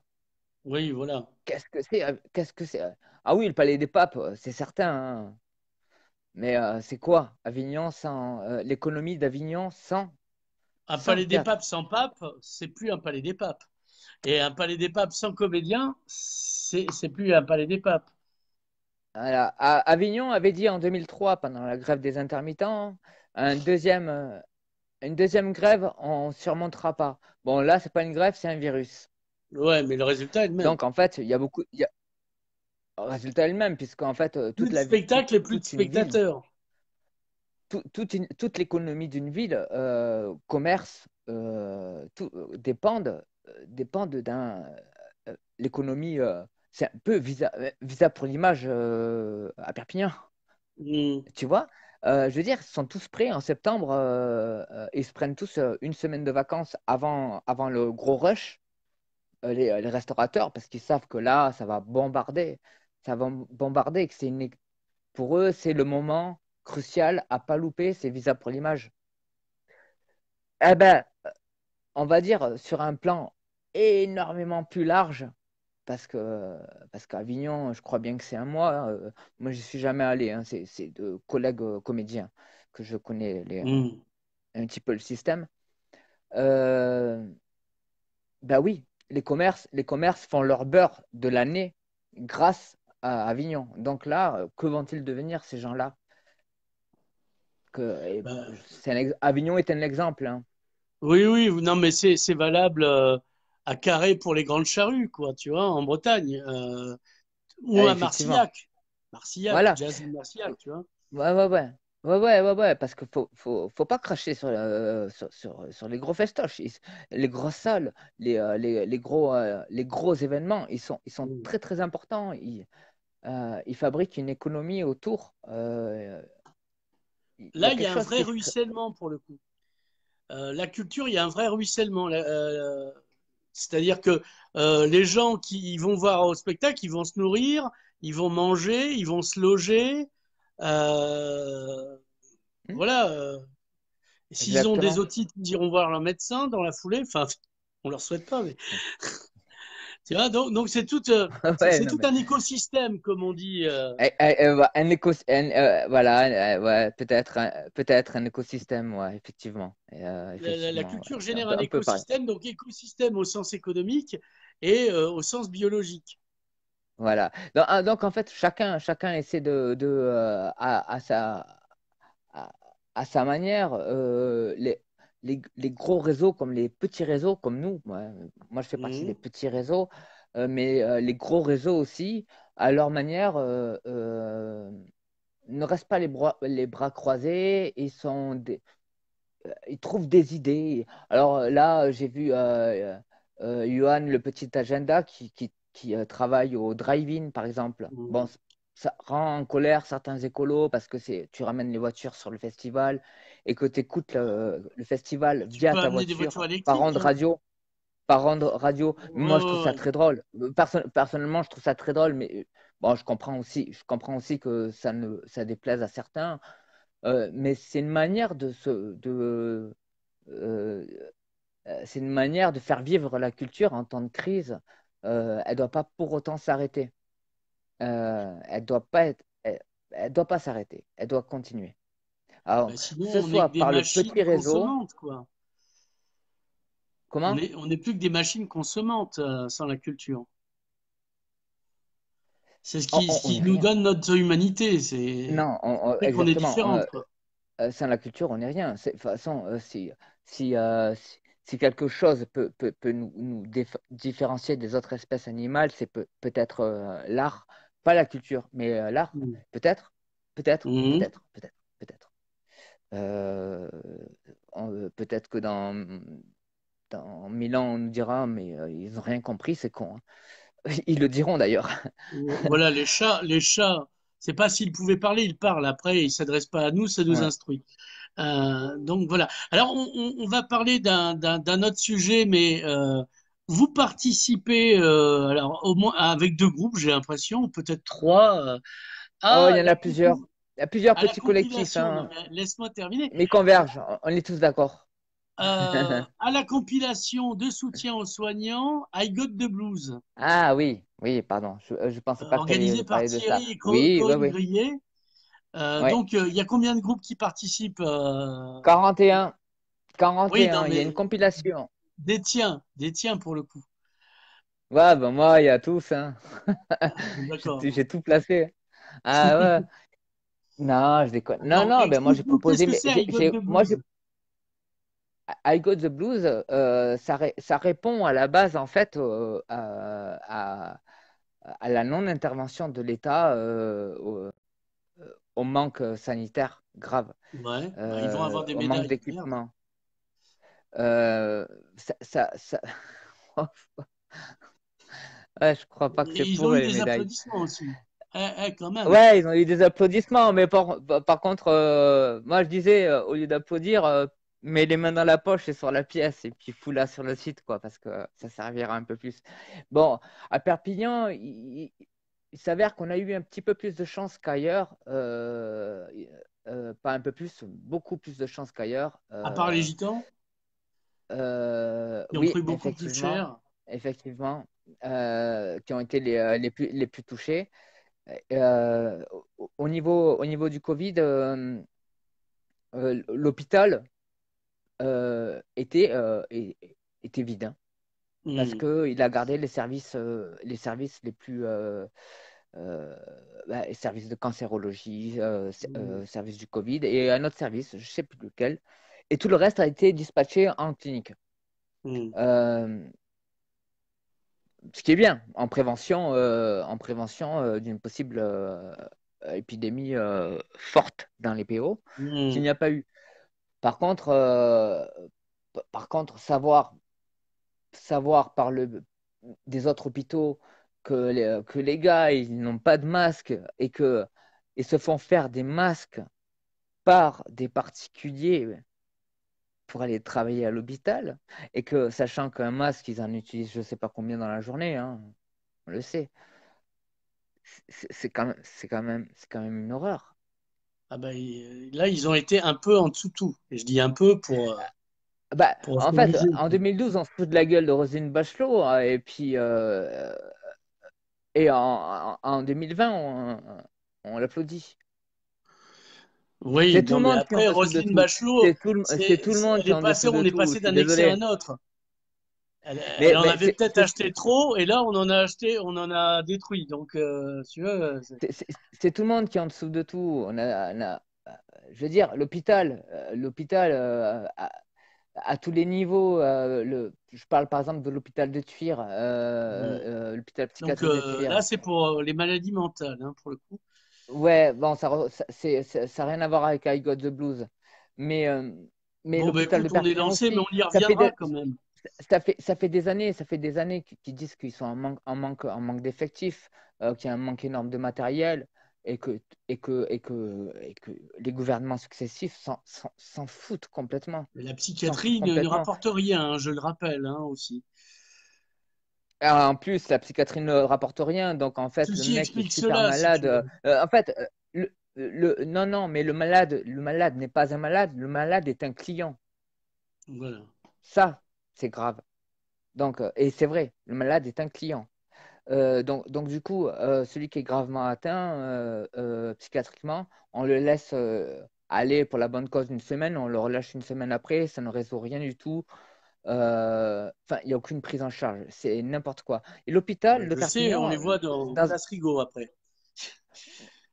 Oui, voilà. qu'est-ce que c'est? Qu'est-ce que c'est? Ah oui, le Palais des Papes, c'est certain, hein. Mais c'est quoi Avignon sans l'économie d'Avignon Un sans le palais des théâtre? papes sans pape, c'est plus un palais des papes. Et un palais des papes sans comédien, c'est plus un palais des papes. Voilà. Avignon avait dit en 2003, pendant la grève des intermittents, un deuxième, euh, une deuxième grève, on surmontera pas. Bon, là, c'est pas une grève, c'est un virus. Ouais, mais le résultat est le même. Donc, en fait, il y a beaucoup. Le résultat est le même, puisqu'en fait, Plus de spectacles et plus de toute une ville, spectateurs. toute l'économie d'une ville, commerce, dépendent l'économie, c'est un peu visa pour l'image à Perpignan, Mm. tu vois. Je veux dire, ils sont tous prêts en septembre, ils se prennent tous une semaine de vacances avant le gros rush, les restaurateurs, parce qu'ils savent que là, ça va bombarder, que pour eux, c'est le moment crucial à pas louper, c'est visa pour l'image. Eh ben, on va dire sur un plan énormément plus large, parce qu'Avignon, je crois bien que c'est un mois. Moi, je suis jamais allé, hein, c'est de collègues comédiens que je connais Mm. un petit peu le système. Euh, Ben oui, les commerces font leur beurre de l'année grâce à Avignon. Donc là, que vont-ils devenir ces gens-là? Ben, Avignon est un exemple, hein. oui, oui, non, mais c'est valable à Carré pour les grandes charrues, quoi, tu vois, en Bretagne, ou à Effectivement. Marcillac. Marcillac, Voilà. Jazz de Marcillac, tu vois. Ouais, ouais, ouais. Ouais, parce qu'il faut pas cracher sur les gros festoches. Les grosses salles, les gros événements, ils sont Mm. très, très importants. Ils fabriquent une économie autour. Il y Là, a il y quelque a un chose vrai qui se crée. ruissellement pour le coup. La culture, il y a un vrai ruissellement. C'est-à-dire que les gens qui vont voir au spectacle, ils vont se nourrir, ils vont manger, ils vont se loger. Euh, Hmm. voilà. S'ils ont des Exactement. otites, ils iront voir leur médecin dans la foulée. Enfin, on leur souhaite pas, mais tu vois. Donc c'est tout, Ouais, c'est non, tout mais un écosystème, comme on dit. voilà, ouais, peut-être un écosystème, ouais, effectivement. La Effectivement, ouais, culture c'est génère un un peu pareil. écosystème, donc écosystème au sens économique et au sens biologique. Voilà. Donc, en fait, chacun essaie à à sa manière, les gros réseaux comme les petits réseaux comme nous, moi je fais partie des Mhm. petits réseaux, mais les gros réseaux aussi, à leur manière, ne restent pas les bras croisés, ils trouvent des idées. Alors là, j'ai vu Johan, le petit agenda, qui travaille au drive-in, par exemple. Bon, Mhm. ça rend en colère certains écolos parce que tu ramènes les voitures sur le festival et que tu écoutes le festival Tu via peux ta amener des voitures voiture par électriques, onde hein. radio. Par onde radio. Ouais, Moi, je trouve ouais, ça ouais. très drôle. Personnellement, je trouve ça très drôle, mais bon, je comprends aussi que ça déplaise à certains. Mais c'est une manière euh, c'est une manière de faire vivre la culture en temps de crise. Elle doit pas pour autant s'arrêter. Elle doit pas s'arrêter. Elle doit continuer. Alors, Bah, sinon, que ce on n'est soit que des par le petit machines réseau, consommantes, quoi. comment? On est plus que des machines consommantes sans la culture. C'est ce On qui n'est nous rien. donne notre humanité. Non, C'est fait qu'on est exactement. différente, quoi. Sans la culture, on n'est rien. De toute façon, si quelque chose peut nous différencier des autres espèces animales, c'est peut-être l'art, pas la culture, mais l'art. Mhm. Peut-être, peut-être, Mhm. peut-être, peut-être, peut-être. Euh, Peut-être que dans 1000 ans, on nous dira, mais ils n'ont rien compris, c'est con, hein. Ils le diront d'ailleurs. Voilà, les chats, c'est pas s'ils pouvaient parler, ils parlent. Après, ils s'adressent pas à nous, ça nous Ouais. instruit. Donc voilà. Alors, on va parler d'un autre sujet, mais vous participez, alors au moins avec deux groupes, j'ai l'impression, ou peut-être trois, Oh, à il y en a plusieurs. Il y a plusieurs à la petits collectifs, compilation. Non, hein, mais laisse-moi terminer. mais ils convergent. On est tous d'accord. À la compilation de soutien aux soignants, I Got the Blues, Ah oui, oui, pardon. Je pensais pas que tu allais organisée par parler de ça. Thierry et Oui, oui, Corinne oui. Grillet. Ouais. Donc, il y a combien de groupes qui participent 41. Oui, non, 41. Il y a une mais compilation. des tiens pour le coup. Ouais, ben moi, il y a tous, hein. D'accord. J'ai tout placé. Ah ouais. Non, je déconne. Non, Alors, non, ben moi j'ai explique-nous, qu'est-ce proposé, que mais c'est I Got the moi, Blues? I Got the Blues, ça répond à la base, en fait, à la non-intervention de l'État au manque sanitaire grave, Ouais, bah, ils vont avoir des au manque médailles. Merde. d'équipement. Euh, ça... Ouais, je crois pas que Et c'est ils ont pour eu les des médailles. applaudissements aussi. Quand même. Ouais, ils ont eu des applaudissements, mais par contre, moi je disais, au lieu d'applaudir, mets les mains dans la poche et sur la pièce, et puis fous-la sur le site, quoi, parce que ça servira un peu plus. Bon, à Perpignan, il s'avère qu'on a eu un petit peu plus de chance qu'ailleurs, pas un peu plus, beaucoup plus de chance qu'ailleurs. À part les gitans, qui ont Oui, pris beaucoup plus effectivement, cher. effectivement, qui ont été les plus touchés. Au niveau du Covid, l'hôpital était vide, hein, parce Hmm. qu'il a gardé les services les plus les services de cancérologie, Hmm. service du Covid et un autre service, je ne sais plus lequel. Et tout le reste a été dispatché en clinique. Hmm. Euh, Ce qui est bien en prévention d'une possible épidémie forte dans les PO, qu'il Hmm. n'y a pas eu. Par contre, savoir des autres hôpitaux que les gars, ils n'ont pas de masque et ils se font faire des masques par des particuliers pour aller travailler à l'hôpital et que, sachant qu'un masque, ils en utilisent je ne sais pas combien dans la journée, hein, on le sait. C'est quand même une horreur. Ah bah, là, ils ont été un peu en dessous de tout. Et je dis un peu Bah, pour en fait, s'amuser, en quoi. 2012, on se fout de la gueule de Roselyne Bachelot, hein, et en 2020, on l'applaudit. Oui, C'est tout non, le mais monde qui en après, dessous de Roselyne tout. Bachelot, C'est tout le monde elle qui est est en passée, dessous de on est tout. Je passé suis d'un excès à désolé. un autre. Mais, Elle en mais avait c'est peut-être c'est- acheté trop, et là, on en a acheté, on en a détruit. Donc, si tu veux, c'est- c'est- c'est tout le monde qui est en dessous de tout. je veux dire, l'hôpital à tous les niveaux. Je parle par exemple de l'hôpital de Tuire, Mm. l'hôpital Donc psychiatrique de là, Tuire. c'est pour les maladies mentales, hein, pour le coup. Ouais, bon, ça a rien à voir avec I Got the Blues. Mais, euh, mais Bon, ben l'hôpital de écoute, on est Perpignan lancé, mais aussi, on y reviendra quand même. ça fait des années qu'ils disent qu'ils sont en manque d'effectifs, qu'il y a un manque énorme de matériel et et que les gouvernements successifs s'en foutent complètement. Mais la S'en foutent psychiatrie ne complètement. rapporte rien, hein, je le rappelle, hein, aussi. Ah, en plus, la psychiatrie ne rapporte rien. Donc, en fait, le Ceci mec qui est explique super cela, si malade. tu veux. En fait, non, non, mais le malade n'est pas un malade. Le malade est un client. Voilà. Ça, c'est grave. Donc, et c'est vrai, le malade est un client. Donc du coup, celui qui est gravement atteint psychiatriquement, on le laisse aller pour la bonne cause une semaine, on le relâche une semaine après, ça ne résout rien du tout. Enfin, il n'y a aucune prise en charge, c'est n'importe quoi. Et l'hôpital de Je sais, on Perpignan, les voit dans dans- Place Rigaud après.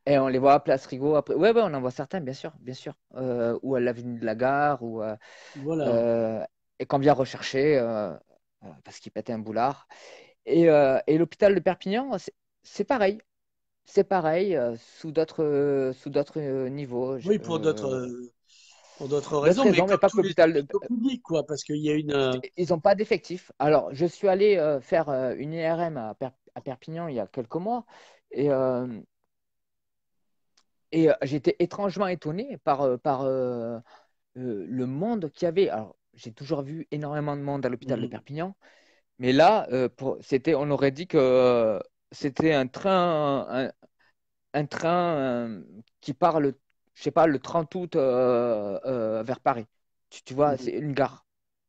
et on les voit à Place Rigaud après. Ouais, ouais, on en voit certains, bien sûr, bien sûr. Ou à l'avenue de la Gare, Voilà. euh, et quand bien recherché, parce qu'il pétait un boulard. Et l'hôpital de Perpignan, c'est pareil. C'est pareil, sous d'autres niveaux. Oui, pour d'autres D'autres raisons, mais raisons, mais comme pas que tous les l'hôpital. hôpitaux publics, quoi, parce qu'il y a une. Ils n'ont pas d'effectifs. Alors, je suis allé faire une IRM à Perpignan il y a quelques mois et, j'étais étrangement étonné par le monde qu'il y avait. Alors, j'ai toujours vu énormément de monde à l'hôpital de Mhm. Perpignan, mais là, on aurait dit que c'était un train qui part je sais pas, le 30 août vers Paris. Tu vois, Mhm. c'est une gare.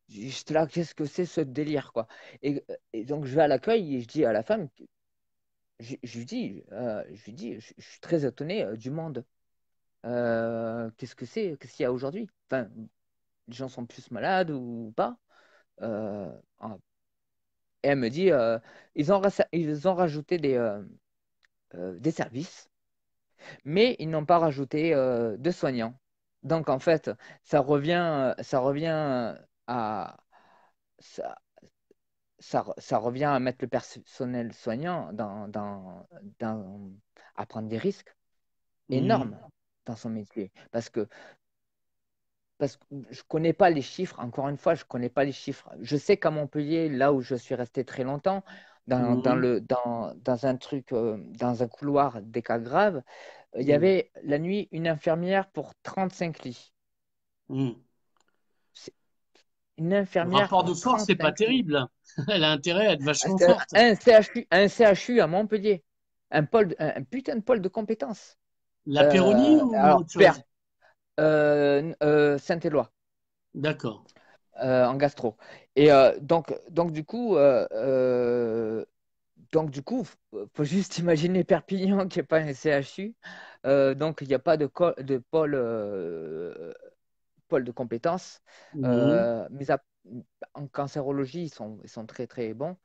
J'étais là, qu'est-ce que c'est ce délire, quoi. Et donc, je vais à l'accueil et je dis à la femme, je lui dis, je suis très étonné du monde. Qu'est-ce que c'est? Qu'est-ce qu'il y a aujourd'hui? Enfin, les gens sont plus malades ou pas? Euh, ah. et elle me dit, ils ont rajouté des services, mais ils n'ont pas rajouté de soignants. Donc en fait, ça revient à ça, ça revient à mettre le personnel soignant à prendre des risques Mhm. énormes dans son métier. Parce que je connais pas les chiffres, encore une fois, je connais pas les chiffres. Je sais qu'à Montpellier, là où je suis resté très longtemps, Mhm. dans un truc, dans un couloir des cas graves, il y Mhm. avait la nuit une infirmière pour 35 lits. Mhm. C'est une Le infirmière rapport de pour force, c'est pas 35 lits. terrible. Elle a intérêt à être vachement C'est forte. un CHU à Montpellier. Un putain de pôle de compétences. La Péronie ou Alors, autre chose? Saint-Éloi. D'accord. En gastro. Et donc du coup, faut juste imaginer Perpignan qui n'est pas un CHU. Donc il n'y a pas de pôle de compétences. Mhm. Mais en cancérologie, ils sont très très bons.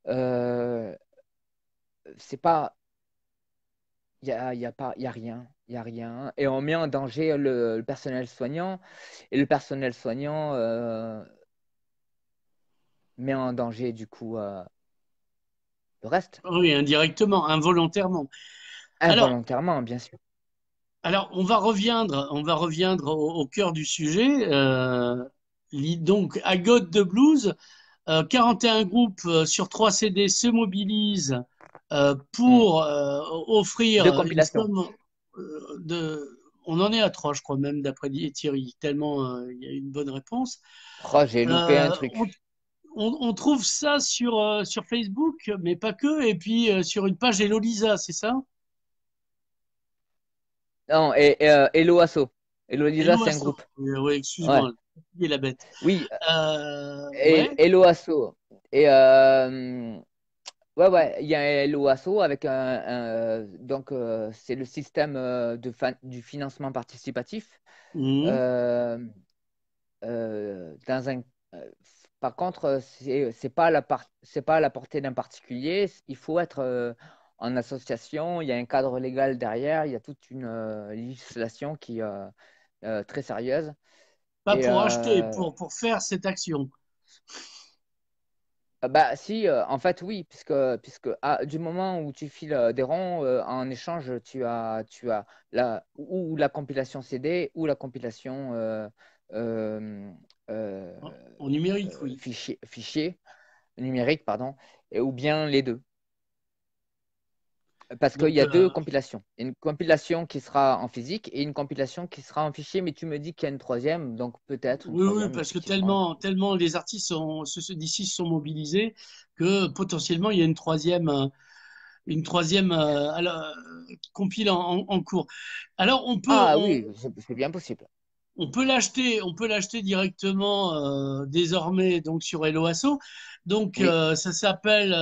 Euh, c'est pas, il y a rien, il y a rien. Et on met en danger le personnel soignant. Et le personnel soignant met en danger du coup le reste. Oui, indirectement, involontairement. Alors, Involontairement, bien sûr. on va reviendre au cœur du sujet. Donc, à God de Blues, 41 groupes sur 3 CD se mobilisent Mm. pour Deux offrir une compilations. somme de... On en est à 3, je crois même, d'après Thierry, tellement il y a une bonne réponse. Oh, j'ai loupé un Euh, on, truc. on trouve ça sur Facebook, mais pas que, et puis sur une page Elolisa, c'est ça? Non, Hello Asso. Hello Lisa, Hello c'est un Asso. groupe. Ouais, Ouais. excuse-moi, j'ai la bête. Oui, Ouais. Hello Asso. Et ouais, ouais, il y a un Hello Asso avec donc c'est le système du financement participatif. Mhm. Euh, dans un, euh, Par contre, c'est pas à la portée d'un particulier. Il faut être en association, il y a un cadre légal derrière, il y a toute une législation qui est très sérieuse. Pas Et pour acheter, pour faire cette action. bah si, en fait oui, puisque du moment où tu files des ronds, en échange, tu as ou la compilation CD ou la compilation euh, euh, En numérique, oui. fichier numérique, pardon, ou bien les deux. Parce qu'il y Donc, a deux compilations. Une compilation qui sera en physique et une compilation qui sera en fichier, mais tu me dis qu'il y a une troisième, donc peut-être une oui, oui, troisième, parce que effectivement. tellement les artistes d'ici se sont mobilisés que potentiellement il y a une troisième compile en cours. Alors Ah oui, c'est bien possible. on peut l'acheter directement désormais donc sur Helloasso. Donc Oui, ça s'appelle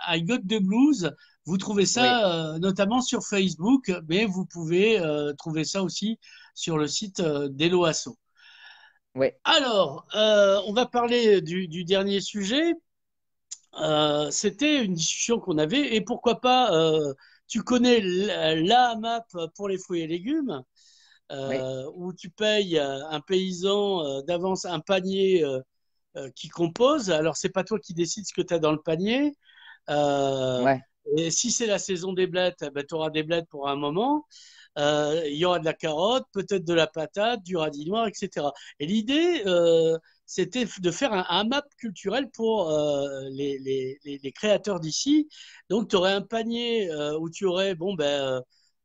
I Got the Blues. Vous trouvez oui, ça notamment sur Facebook, mais vous pouvez trouver ça aussi sur le site d'Helloasso. oui, Alors, on va parler du dernier sujet. C'était une discussion qu'on avait, et pourquoi pas, tu connais la map pour les fruits et légumes, oui, où tu payes un paysan d'avance un panier qui compose. Alors, c'est pas toi qui décides ce que tu as dans le panier. Euh, ouais. et si c'est la saison des blettes, eh ben, tu auras des blettes pour un moment. Il y aura de la carotte, peut-être de la patate, du radis noir, etc. Et l'idée, c'était de faire un map culturel pour les créateurs d'ici. Donc, tu aurais un panier où tu aurais bon, ben,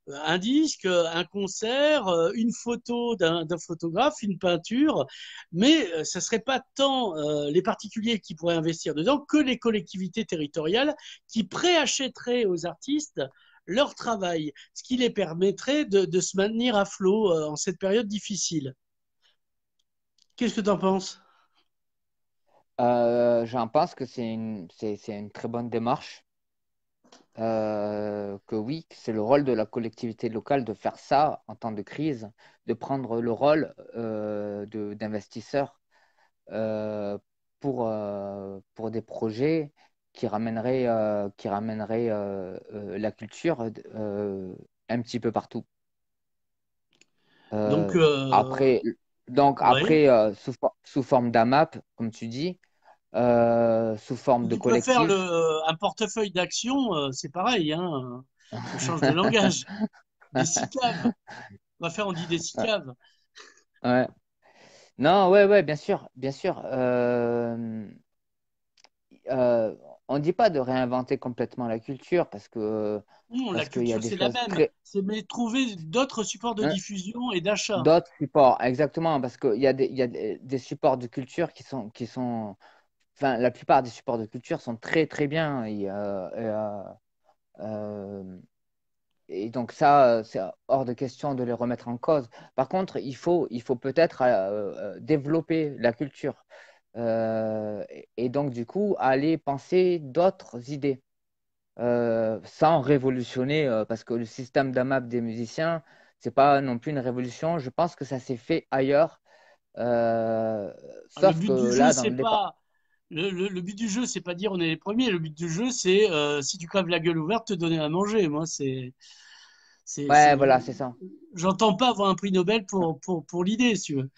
un disque, un concert, une photo d'un photographe, une peinture, mais ça ne serait pas tant les particuliers qui pourraient investir dedans que les collectivités territoriales qui préachèteraient aux artistes leur travail, ce qui les permettrait de se maintenir à flot en cette période difficile. Qu'est-ce que tu en penses? J'en pense que c'est une très bonne démarche. Que oui, que c'est le rôle de la collectivité locale de faire ça en temps de crise, de prendre le rôle d'investisseur euh, pour des projets qui ramèneraient la culture un petit peu partout. Donc, Après, donc ouais. après sous forme d'AMAP, comme tu dis, sous forme Si de tu préfères collectif. un portefeuille d'action, c'est pareil, hein, on change de langage. Des SICAV. On va faire, on dit des SICAV. Ouais. Non, ouais, ouais, bien sûr, bien sûr. Euh, on ne dit pas de réinventer complètement la culture Non, la parce qu'il y a culture, des c'est la choses même. très. C'est mais trouver d'autres supports de Hein, diffusion et d'achat. d'autres supports, exactement, parce qu'il y a des supports de culture qui sont. Enfin, la plupart des supports de culture sont très, très bien. Euh, et donc ça, c'est hors de question de les remettre en cause. Par contre, il faut peut-être développer la culture. Et donc, du coup, aller penser d'autres idées sans révolutionner, parce que le système d'AMAP des musiciens, c'est pas non plus une révolution. Je pense que ça s'est fait ailleurs. Euh, Le Sauf but du que jeu, là, dans c'est le départ. pas le but du jeu, c'est pas dire on est les premiers. Le but du jeu, c'est si tu crèves la gueule ouverte, te donner à manger. Moi, Ouais, c'est, voilà, c'est ça. j'entends pas avoir un prix Nobel pour l'idée, si tu veux.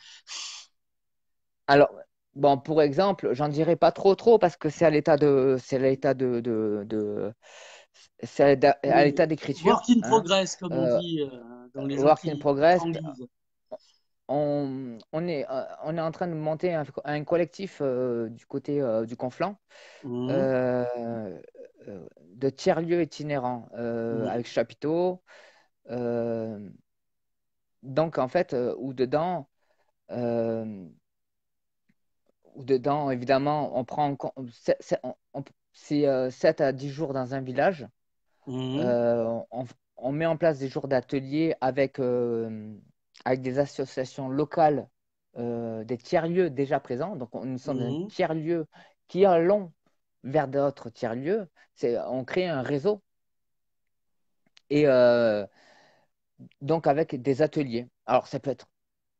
Alors, bon, pour exemple, j'en dirai pas trop, trop, parce que c'est à Oui. l'état Work d'écriture, in hein. progress, comme on Euh, dit dans les gens Work in qui progress. anglisent. On est en train de monter un collectif du côté du Conflent Mhm. de tiers-lieux itinérants Mhm. avec chapiteaux. euh, donc, en fait, euh, où dedans, évidemment, on prend en compte, c'est 7 à 10 jours dans un village. Mhm. On met en place des jours d'atelier avec des associations locales, des tiers-lieux déjà présents. Donc, nous sommes un Mhm. tiers-lieu qui allons vers d'autres tiers-lieux. On crée un réseau et donc avec des ateliers. Alors, ça peut être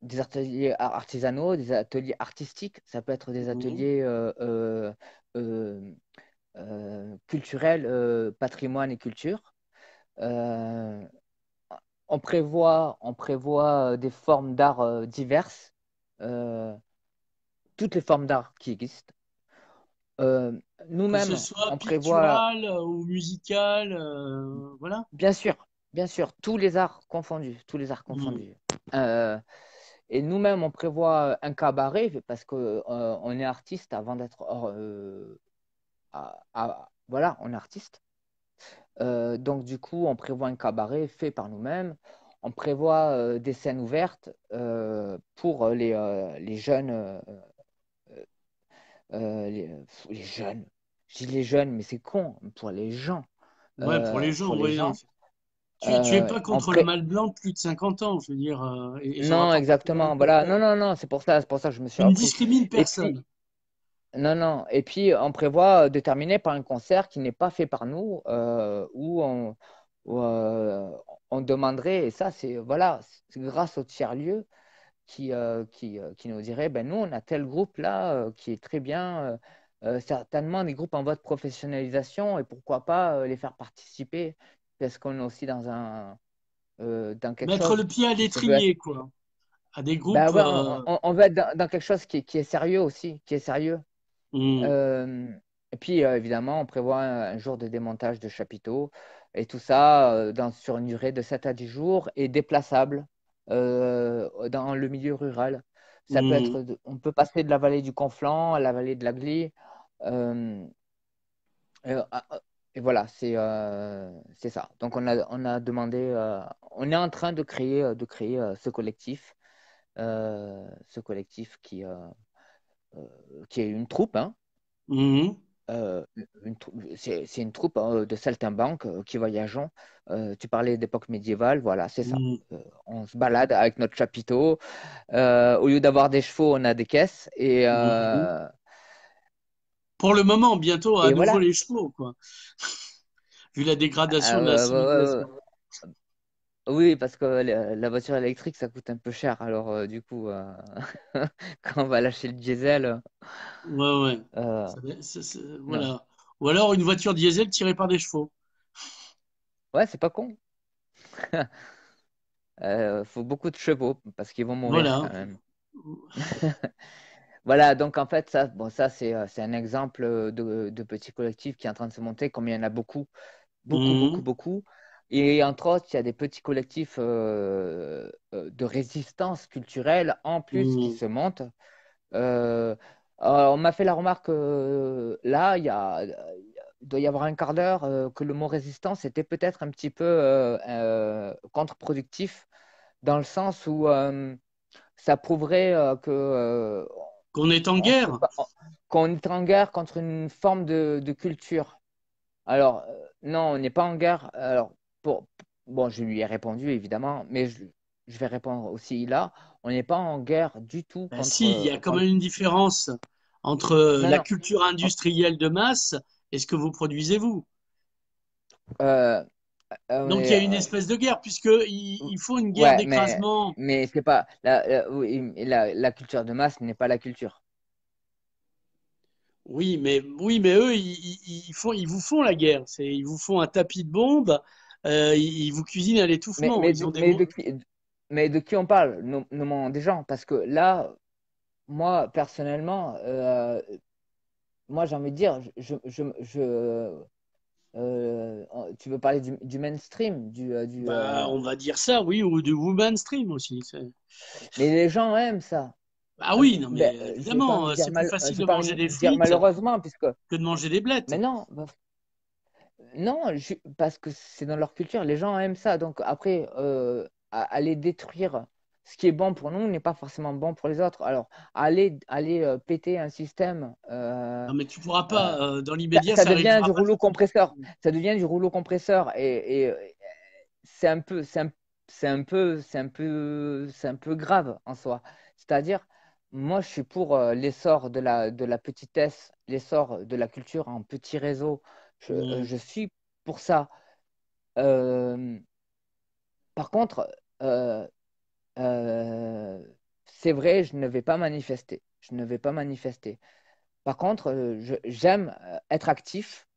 des ateliers artisanaux, des ateliers artistiques, ça peut être des Mhm. ateliers euh, culturel, patrimoine et culture. Euh, on prévoit des formes d'art diverses, euh, toutes les formes d'art qui existent. Euh, Que ce Nous-mêmes, soit on prévoit, pictural ou musical, voilà. bien sûr, tous les arts confondus, tous les arts Mm. confondus. Euh, et nous-mêmes, on prévoit un cabaret parce que on est artiste avant d'être, voilà, on est artiste. Donc du coup, on prévoit un cabaret fait par nous-mêmes. On prévoit des scènes ouvertes pour les jeunes, les jeunes. Je dis les jeunes, mais c'est con, pour les gens. Ouais, pour les Pour gens, les oui. Non. gens. Tu es pas On contre le pré... mâle blanc de plus de 50 ans, je veux dire, et j'en Non, entends pas parler. exactement. Voilà. Non, non, non, c'est pour ça que je me suis Tu ne repris. discrimines Et puis, personne. non, non. Et puis, on prévoit de terminer par un concert qui n'est pas fait par nous, où, on demanderait, et ça, c'est voilà, c'est grâce au tiers-lieu qui nous dirait, ben nous, on a tel groupe là qui est très bien, certainement des groupes en voie de professionnalisation, et pourquoi pas les faire participer, parce qu'on est aussi dans quelque Mettre chose le pied à qui se veut être. l'étrier, quoi. À des Ben groupes. ouais, on veut être dans quelque chose qui est sérieux aussi, qui est sérieux. Hmm, Euh, et puis, évidemment, on prévoit un jour de démontage de chapiteaux et tout ça sur une durée de 7 à 10 jours et déplaçable dans le milieu rural. Ça peut hmm. être, on peut passer de la vallée du Conflent à la vallée de la Glie. euh, et voilà, c'est ça. Donc, on a demandé, on est en train de créer ce collectif qui est une troupe, hein. Mhm. C'est une troupe de saltimbanques qui voyageons. Tu parlais d'époque médiévale, voilà, c'est ça. Mhm. On se balade avec notre chapiteau. Au lieu d'avoir des chevaux, on a des caisses. Et, Mhm. euh, Pour le moment, bientôt à et nouveau voilà. les chevaux, quoi. Vu la dégradation de la Ouais, ouais, ouais. civilisation. Oui, parce que la voiture électrique, ça coûte un peu cher. Alors, du coup, quand on va lâcher le diesel, Ouais, ouais. euh, non. Voilà. Ou alors une voiture diesel tirée par des chevaux. Ouais, c'est pas con. Faut beaucoup de chevaux parce qu'ils vont mourir Voilà. quand même. Voilà, donc en fait, ça, bon, ça c'est un exemple de petit collectif qui est en train de se monter, comme il y en a beaucoup, beaucoup, beaucoup, Mhm. beaucoup. Et entre autres, il y a des petits collectifs de résistance culturelle en plus qui Mhm. se montent. Euh, on m'a fait la remarque là, il doit y avoir un quart d'heure que le mot résistance était peut-être un petit peu contre-productif, dans le sens où ça prouverait que Qu'on est en on serait guerre. pas, qu'on est en guerre contre une forme de culture. Alors, non, on n'est pas en guerre. Alors, bon, je lui ai répondu évidemment, mais je vais répondre aussi là. On n'est pas en guerre du tout Ben si, il y a quand contre. même une différence entre Non, la non. culture industrielle de masse et ce que vous produisez vous. Euh, on Donc il y est, a une espèce de guerre, puisque il faut une guerre ouais, mais, d'écrasement. mais c'est pas oui, la culture de masse n'est pas la culture. Oui, mais eux, ils vous font la guerre. Ils vous font un tapis de bombes. Ils vous cuisinent à Mais, l'étouffement. mais, Ils de, ont des mais, de qui, mais de qui on parle? Nommons des gens. Parce que là, moi, personnellement, moi, j'ai envie de dire, tu veux parler du mainstream, on va dire ça, oui, ou du woman stream aussi. mais les gens aiment ça. Ah oui, non, Ben, mais je vais pas évidemment, me dire c'est plus facile je de vais pas manger me des dire frites malheureusement, puisque, que de manger des blettes. mais non, non, parce que c'est dans leur culture, les gens aiment ça. Donc après, aller détruire ce qui est bon pour nous n'est pas forcément bon pour les autres. Alors, aller péter un système, Non, mais tu pourras euh, pas, dans ça, l'immédiat, ça ça devient réglera du pas rouleau tout ton compresseur. problème. Ça devient du rouleau compresseur et c'est un peu grave en soi. C'est-à-dire, moi, je suis pour l'essor de la petitesse, l'essor de la culture en petits réseaux. Mm. Je suis pour ça. Euh, Par contre, euh, euh, c'est vrai, je ne vais pas manifester. Je ne vais pas manifester. Par contre, j'aime être actif.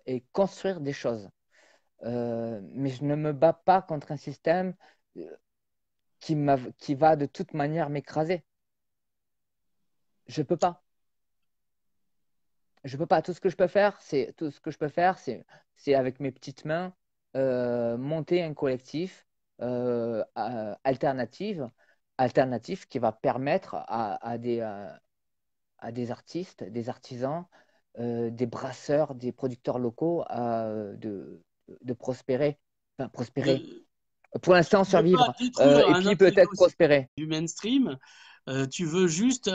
et construire des choses. Mais je ne me bats pas contre un système euh, qui va de toute manière m'écraser. Je peux pas. Je peux pas. Tout ce que je peux faire, c'est avec mes petites mains monter un collectif alternatif qui va permettre à des artistes, des artisans, des brasseurs, des producteurs locaux de prospérer, enfin prospérer. De, Pour l'instant, tu veux pas survivre détruire et un puis autre peut-être écosystème prospérer. du mainstream, tu veux juste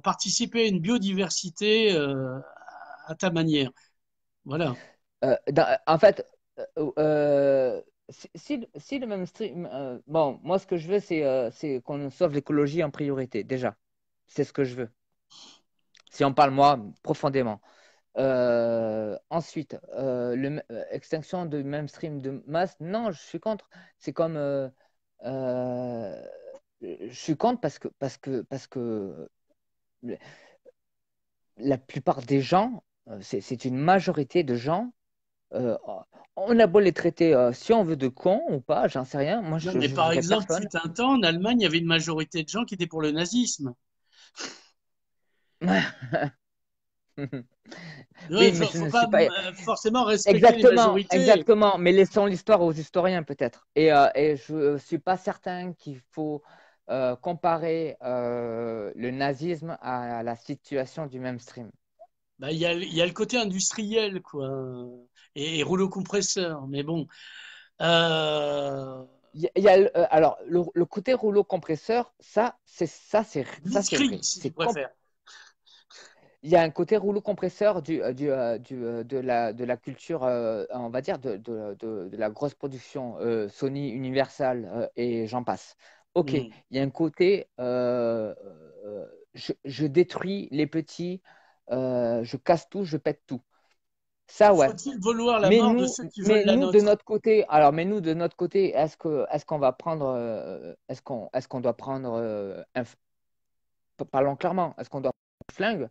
participer à une biodiversité à ta manière. Voilà. En fait, si le mainstream, bon, moi ce que je veux, c'est qu'on sauve l'écologie en priorité, déjà. C'est ce que je veux. Si on parle, moi, profondément. Ensuite, extinction de mainstream de masse, non, je suis contre. C'est comme, euh, je suis contre parce que la plupart des gens, c'est une majorité de gens. Euh, on a beau les traiter, si on veut, de cons ou pas, j'en sais rien. Moi, Non, je mais par jugerai exemple, personne. fut un temps, en Allemagne, il y avait une majorité de gens qui étaient pour le nazisme. Oui, Il mais faut, je faut ne pas suis pas forcément respecter les exactement, majorités. exactement. Mais laissons l'histoire aux historiens peut-être. Et je ne suis pas certain qu'il faut comparer le nazisme à la situation du mainstream. Bah, il y a le côté industriel, quoi, et rouleau compresseur. Mais bon, euh, Il y a alors le côté rouleau compresseur, ça c'est blitzkrieg, vrai. si tu préfères. Il y a un côté rouleau compresseur de la culture, on va dire, de la grosse production Sony, Universal et j'en passe. Ok, il Hmm. y a un côté, je détruis les petits, je casse tout, je pète tout. Ça, ouais. Faut-il vouloir la mort de ceux qui veulent Mais la nous de nôtre? notre côté, alors, mais nous de notre côté, est-ce qu'on va prendre, est-ce qu'on doit prendre, parlons clairement, est-ce qu'on doit prendre un flingue,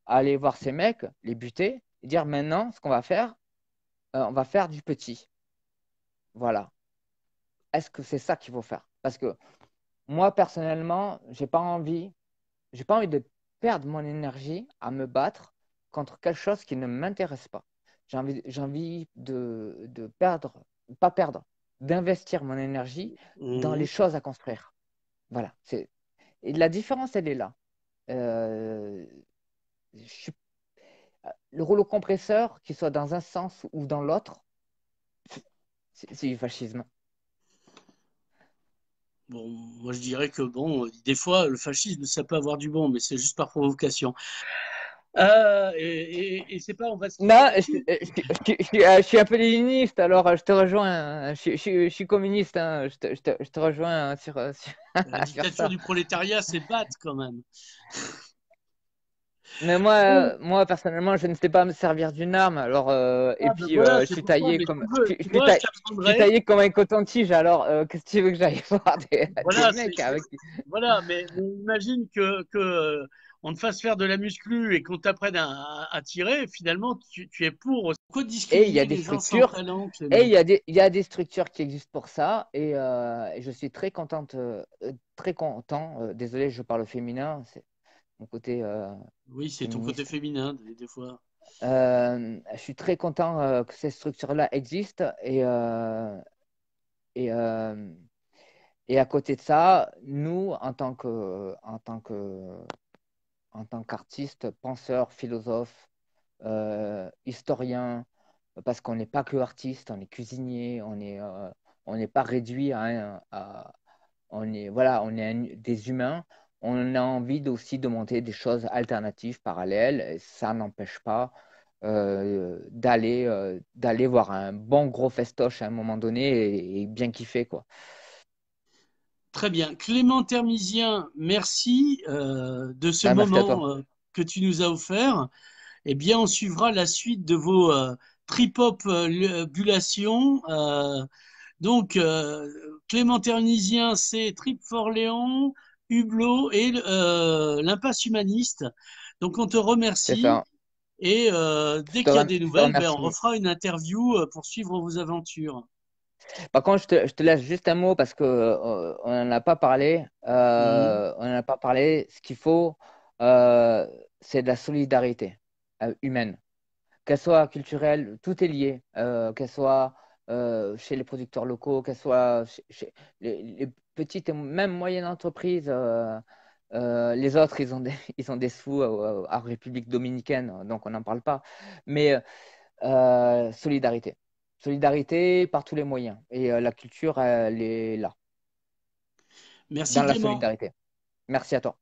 aller voir ces mecs, les buter, et dire maintenant, ce qu'on va faire, on va faire du petit. Voilà. Est-ce que c'est ça qu'il faut faire? Parce que moi, personnellement, j'ai pas envie de perdre mon énergie à me battre contre quelque chose qui ne m'intéresse pas. J'ai envie de perdre, pas perdre, d'investir mon énergie dans les Hmm. choses à construire. Voilà. Et la différence, elle est là. Euh, je suis le rouleau compresseur, qu'il soit dans un sens ou dans l'autre, c'est du fascisme. Bon, moi je dirais que bon, des fois, le fascisme, ça peut avoir du bon, mais c'est juste par provocation. Et c'est pas, on va se quitter Non, là-dessus. je suis un peu léniniste, alors je te rejoins. Je suis communiste, hein, je te rejoins La sur dictature ça. du prolétariat, c'est batte quand même. Mais Bon, moi, personnellement, je ne sais pas me servir d'une arme. Alors, et ah ben puis, voilà, c'est pour ça, mais tu veux, tu vois, je je suis t'apprendrai. taillé comme un coton-tige. Alors, qu'est-ce que tu veux que j'aille voir des Voilà, mecs avec. voilà, mais imagine que on te fasse faire de la muscu et qu'on t'apprenne à tirer, finalement, tu es pour. Pourquoi Et il y a discriminer des les gens sans structures, talent, et Clément? il y a des structures qui existent pour ça. Et je suis très content. Désolé, je parle au féminin, c'est mon côté Oui, c'est ton côté féministe. féminin, des fois. Je suis très content que ces structures-là existent. Et, euh, et à côté de ça, nous, en tant qu'artistes, penseurs, philosophes, historiens, parce qu'on n'est pas que artiste, on est cuisinier, on n'est pas réduit voilà, des humains. On a envie aussi de monter des choses alternatives, parallèles. Et ça n'empêche pas d'aller voir un bon gros festoche à un moment donné et bien kiffer, quoi. Très bien. Clément Termisien, merci de ce Ah, merci à toi. moment que tu nous as offert. Eh bien, on suivra la suite de vos trip-hop-bulations. Donc, Clément Termisien, c'est Trip for Léon, Hublot et l'Impasse Humaniste. Donc, on te C'est remercie ça. Et dès qu'il y a des Je te nouvelles, ben, on remercie. refera une interview pour suivre vos aventures. Par contre, je te laisse juste un mot parce que on n'en a pas parlé. Mhm. On n'en a pas parlé. Ce qu'il faut, c'est de la solidarité humaine, qu'elle soit culturelle, tout est lié, qu'elle soit chez les producteurs locaux, qu'elle soit chez les petites et même moyennes entreprises. Les autres, ils ont des sous à République dominicaine, donc on n'en parle pas. Mais solidarité. Solidarité par tous les moyens. Et la culture, elle est là, Merci dans la Clément. solidarité. Merci à toi.